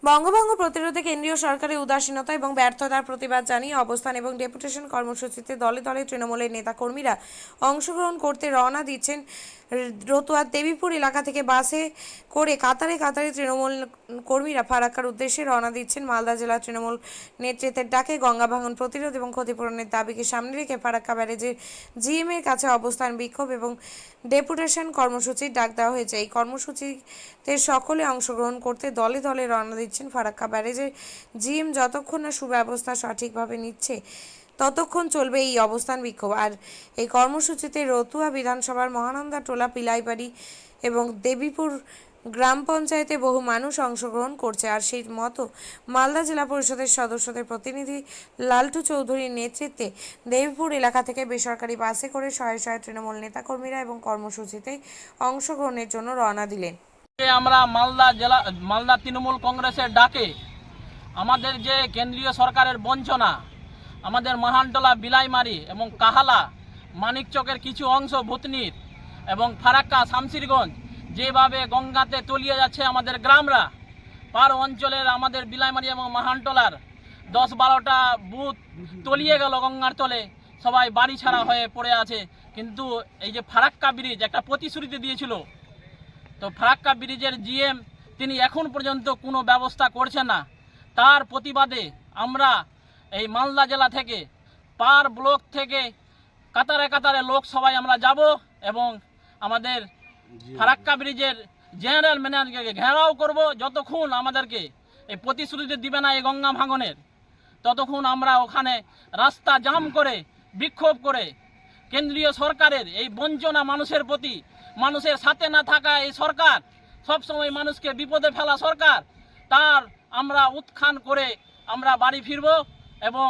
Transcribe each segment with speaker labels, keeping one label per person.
Speaker 1: বঙ্গভঙ্গ প্রতিরোধে কেন্দ্রীয় সরকারের উদাসীনতা এবং ব্যর্থতার প্রতিবাদ জানিয়ে অবস্থান এবং ডেপুটেশন কর্মসূচিতে দলে দলে তৃণমূলের নেতাকর্মীরা অংশগ্রহণ করতে রওনা দিচ্ছেন। রতুয়ার দেবীপুর এলাকা থেকে বাসে করে কাতারে কাতারে তৃণমূল কর্মীরা ফারাক্কার উদ্দেশ্যে রওনা দিচ্ছেন। মালদা জেলা তৃণমূল নেতৃত্বের ডাকে গঙ্গা ভাঙন প্রতিরোধ এবং ক্ষতিপূরণের দাবিকে সামনে রেখে ফারাক্কা ব্যারেজের জিএম এর কাছে অবস্থান বিক্ষোভ এবং ডেপুটেশন কর্মসূচির ডাক দেওয়া হয়েছে। এই কর্মসূচিতে সকলে অংশগ্রহণ করতে দলে দলে রওনা দিচ্ছেন ফারাক্কা ব্যারেজের জিএম। যতক্ষণ না সুব্যবস্থা সঠিকভাবে নিচ্ছে ততক্ষণ চলবে এই অবস্থান বিক্ষোভ। আর এই কর্মসূচিতে রতুয়া বিধানসভার মহানন্দা টোলা, পিলাইবাড়ি এবং দেবীপুর গ্রাম পঞ্চায়েতে বহু মানুষ অংশগ্রহণ করছে। আর সেই মতো মালদা জেলা পরিষদের সদস্যদের প্রতিনিধি লালটু চৌধুরীর নেতৃত্বে দেবীপুর এলাকা থেকে বেসরকারি বাসে করে শয়ে শয়ে তৃণমূল নেতাকর্মীরা এবং কর্মসূচিতে অংশগ্রহণের জন্য রওনা দিলেন।
Speaker 2: আমরা মালদা তৃণমূল কংগ্রেসের ডাকে আমাদের যে কেন্দ্রীয় সরকারের বঞ্চনা, আমাদের মহানটোলা, বিলাইমারি এবং কাহালা, মানিকচকের কিছু অংশ, ভূতনির এবং ফারাক্কা, শামসিরগঞ্জ যেভাবে গঙ্গাতে তলিয়ে যাচ্ছে আমাদের গ্রামরা, পার অঞ্চলের আমাদের বিলাইমারি এবং মহানটোলার 10-12টা বুথ তলিয়ে গেল গঙ্গার তলে, সবাই বাড়ি ছাড়া হয়ে পড়ে আছে। কিন্তু এই যে ফারাক্কা ব্রিজ একটা প্রতিশ্রুতি দিয়েছিল, তো ফারাক্কা ব্রিজের জিএম তিনি এখন পর্যন্ত কোনো ব্যবস্থা করছেন না। তার প্রতিবাদে আমরা এই মালদা জেলা থেকে পার ব্লক থেকে কাতারে কাতারে লোক সবাই আমরা যাব এবং আমাদের ফারাক্কা ব্রিজের জেনারেল ম্যানেজারকে ঘেরাও করব। যতক্ষণ আমাদেরকে এই প্রতিশ্রুতি দিবে না এই গঙ্গা ভাঙনের, ততক্ষণ আমরা ওখানে রাস্তা জাম করে বিক্ষোভ করে কেন্দ্রীয় সরকারের এই বঞ্চনা মানুষের প্রতি, মানুষের সাথে না থাকা এই সরকার, সবসময় মানুষকে বিপদে ফেলা সরকার, তার আমরা উত্থান করে আমরা বাড়ি ফিরব। এবং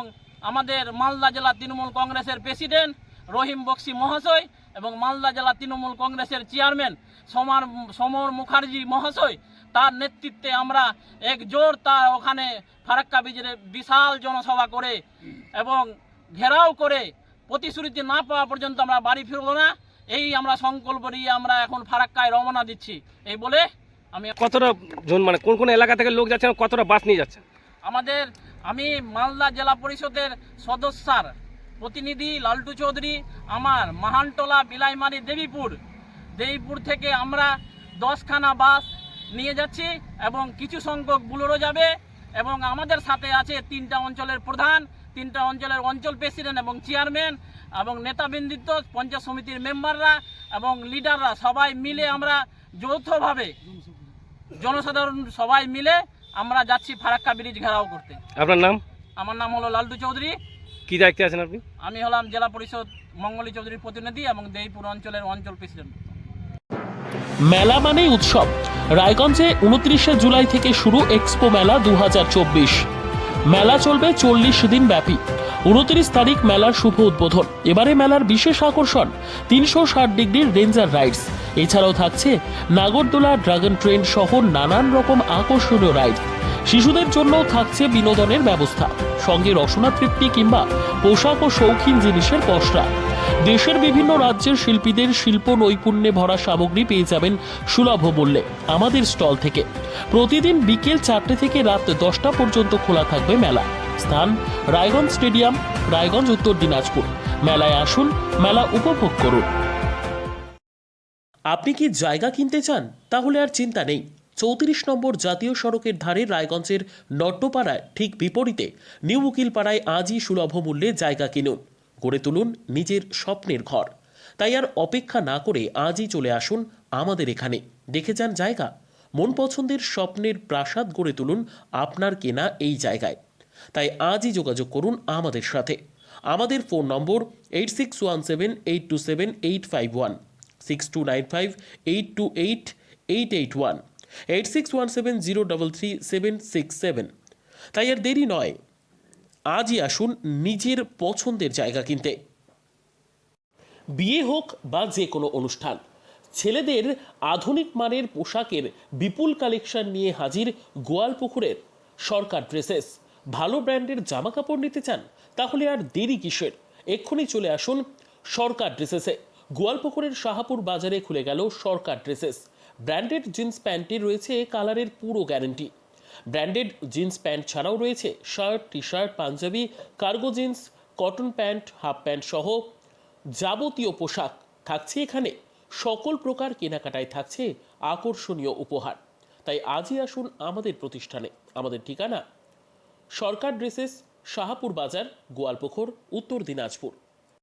Speaker 2: আমাদের মালদা জেলা তৃণমূল কংগ্রেসের প্রেসিডেন্ট রহিম বক্সি মহাশয় এবং মালদা জেলা তৃণমূল কংগ্রেসের চেয়ারম্যান সমর মুখার্জি মহাশয়, তার নেতৃত্বে আমরা একজোট তার ওখানে ফারাক্কা ব্রিজের বিশাল জনসভা করে এবং ঘেরাও করে প্রতিশ্রুতি না পাওয়া পর্যন্ত আমরা বাড়ি ফিরব না, এই আমরা সংকল্প নিয়ে আমরা এখন ফারাক্কায় রওনা দিচ্ছি। এই বলে আমি
Speaker 3: কতটা জন, মানে কোন কোন এলাকা থেকে লোক যাচ্ছে, কতটা বাস নিয়ে যাচ্ছে?
Speaker 2: আমি মালদা জেলা পরিষদের সদস্যার প্রতিনিধি লালটু চৌধুরী, আমার মহানটোলা, বিলাইমারি, দেবীপুর থেকে আমরা 10খানা বাস নিয়ে যাচ্ছি এবং কিছু সংখ্যক বুলোরো যাবে এবং আমাদের সাথে আছে 3টা অঞ্চলের প্রধান, 3টা অঞ্চলের অঞ্চল প্রেসিডেন্ট এবং চেয়ারম্যান এবং নেতাবৃন্দিত্ব, পঞ্চায়েত সমিতির মেম্বাররা এবং লিডাররা, সবাই মিলে আমরা যৌথভাবে জনসাধারণ সবাই মিলে আমরা যাচ্ছি ফারাক্কা ব্রিজ ঘেরাও করতে।
Speaker 3: আপনার নাম?
Speaker 2: আমার নাম হলো লালটু চৌধুরী।
Speaker 3: কি দায়িত্বে আছেন আপনি?
Speaker 2: আমি হলাম জেলা পরিষদ মঙ্গলী চৌধুরীর প্রতিনিধি এবং দেবীপুর অঞ্চলের অঞ্চল প্রেসিডেন্ট।
Speaker 4: মেলা মানেই উৎসব। রায়গঞ্জে 29শে জুলাই থেকে শুরু এক্সপো মেলা 2024। মেলা চলবে 40 দিন ব্যাপী। 29 তারিখ মেলার শুভ উদ্বোধন। এবারে মেলার বিশেষ আকর্ষণ 360 ডিগ্রির রেঞ্জার রাইডস। এছাড়াও থাকছে নাগরদোলা, ড্রাগন ট্রেন সহ নানান রকম আকর্ষণীয় রাইড। শিশুদের জন্য থাকছে বিনোদনের ব্যবস্থা, সঙ্গে রসনা তৃপ্তি কিংবা পোশাক ও শৌখিন জিনিসের পসরা। দেশের বিভিন্ন রাজ্যের শিল্পীদের শিল্প নৈপুণ্যে ভরা সামগ্রী পেয়ে যাবেন সুলভ মূল্যে আমাদের স্টল থেকে। প্রতিদিন বিকেল 4টে থেকে রাত 10টা পর্যন্ত খোলা থাকবে মেলা। স্থান রায়গঞ্জ স্টেডিয়াম, রায়গঞ্জ, উত্তর দিনাজপুর। মেলায় আসুন, মেলা উপভোগ করুন। আপনি কি জায়গা কিনতে চান? তাহলে আর চিন্তা নেই। 34 নম্বর জাতীয় সড়কের ধারে রায়গঞ্জের নট্টপাড়ায় ঠিক বিপরীতে নিউ উকিলপাড়ায় আজই সুলভ মূল্যে জায়গা কিনুন, গড়ে তুলুন নিজের স্বপ্নের ঘর। তাই আর অপেক্ষা না করে আজই চলে আসুন আমাদের এখানে, দেখে যান জায়গা। মন পছন্দের স্বপ্নের প্রাসাদ গড়ে তুলুন আপনার কেনা এই জায়গায়। তাই আজই যোগাযোগ করুন আমাদের সাথে। আমাদের ফোন নম্বর 8617827851, 6295828881, 8617033767। তাই আর দেরি নয়, আজই আসুন নিজের পছন্দের জায়গা কিনতে। বিয়ে হোক বা যে কোনো অনুষ্ঠান, ছেলেদের আধুনিক মানের পোশাকের বিপুল কালেকশন নিয়ে হাজির গোয়ালপুকুরের সরকার ড্রেসেস। ভালো ব্র্যান্ডের জামা কাপড় নিতে চান? তাহলে আর দেরি কিসের? এক্ষুনি চলে আসুন সরকার ড্রেসেসে। গোয়ালপুকুরের শাহাপুর বাজারে খুলে গেল সরকার ড্রেসেস। ব্র্যান্ডেড জিন্স প্যান্টে রয়েছে কালারের পুরো গ্যারেন্টি। ব্র্যান্ডেড জিন্স প্যান্ট ছাড়াও রয়েছে shirt, T shirt, Punjabi, cargo jeans, cotton pant, half pant সহ যাবতীয় পোশাক থাকছে এখানে। সকল প্রকার কেনাকাটায় থাকছে আকর্ষণীয় উপহার। তাই আজই আসুন আমাদের প্রতিষ্ঠানে। আমাদের ঠিকানা সরকার ড্রেসেস, শাহাপুর বাজার, গোয়ালপুকুর, উত্তর দিনাজপুর।